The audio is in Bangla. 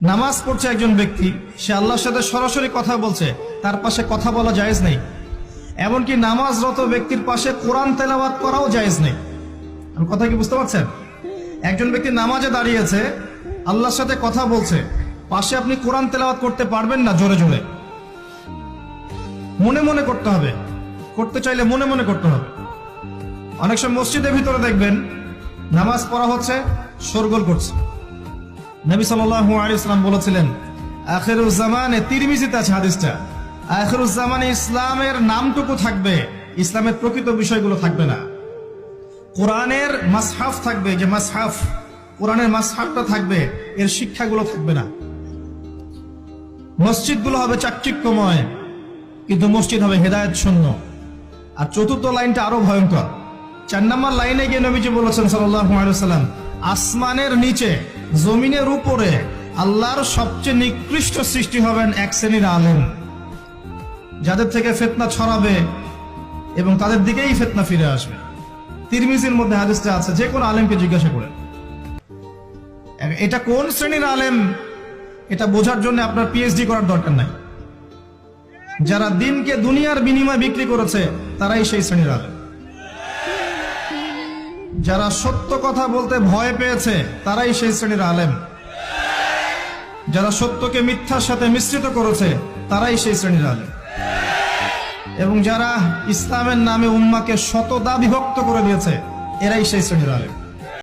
নামাজ পড়ছে একজন ব্যক্তি, সে আল্লাহর সাথে সরাসরি কথা বলছে, তার পাশে কথা বলা জায়েজ নেই। এমনকি নামাজরত ব্যক্তির পাশে কোরআন তেলাওয়াত করাও জায়েজ নেই। আমি কথা কি বুঝতে পারছেন? একজন ব্যক্তি নামাজে দাঁড়িয়েছে, আল্লাহর সাথে কথা বলছে, পাশে আপনি কোরআন তেলাওয়াত করতে পারবেন না জোরে জোরে। মনে মনে করতে হবে, করতে চাইলে মনে মনে করতে হবে। অনেক সময় মসজিদের ভিতরে দেখবেন নামাজ পড়া হচ্ছে, শোরগোল করছে। নবী সাল্লাল্লাহু আলাইহি ওয়াসাল্লাম বলেছিলেন, আখিরুজ জামানে, তিরমিজিতে আছে হাদিসটা, আখিরুজ জামানে ইসলামের নামটুকু থাকবে, ইসলামের প্রকৃত বিষয়গুলো থাকবে না। কোরআনের মাসহাফ থাকবে, যে মাসহাফ, কোরআনের মাসহাফটা থাকবে, এর শিক্ষাগুলো থাকবে না। মসজিদগুলো হবে চাকচিক্যময়, কিন্তু মসজিদ হবে হেদায়েত শূন্য। আর চতুর্থ লাইনটা আরো ভয়ঙ্কর। 4 নম্বর লাইনে গিয়ে নবীজি বলেছেন সাল্লাল্লাহু আলাইহি ওয়াসাল্লাম, আসমানের নিচে জমিনের উপরে আল্লাহর সবচেয়ে নিকৃষ্ট সৃষ্টি হবেন এক শ্রেণীর আলেম, যাদের থেকে ফিতনা ছড়াবে এবং তাদের দিকেই ফিতনা ফিরে আসবে। তিরমিজির মধ্যে হাদিসটা আছে, যে কোনো আলেমকে জিজ্ঞাসা করেন এটা কোন শ্রেণীর আলেম, এটা বোঝার জন্য আপনার পিএইচডি করার দরকার নাই। যারা দিনকে দুনিয়ার বিনিময়ে বিক্রি করেছে তারাই সেই শ্রেণীর আলেম। যারা সত্য কথা বলতে ভয় পেয়েছে তারাই সেই শ্রেণীর আলেম। যারা সত্যকে মিথ্যার সাথে মিশ্রিত করেছে তারাই সেই শ্রেণীর আলেম। এবং যারা ইসলামের নামে উম্মাকে শতদা বিভক্ত করে দিয়েছে এরাই সেই শ্রেণীর আলেম।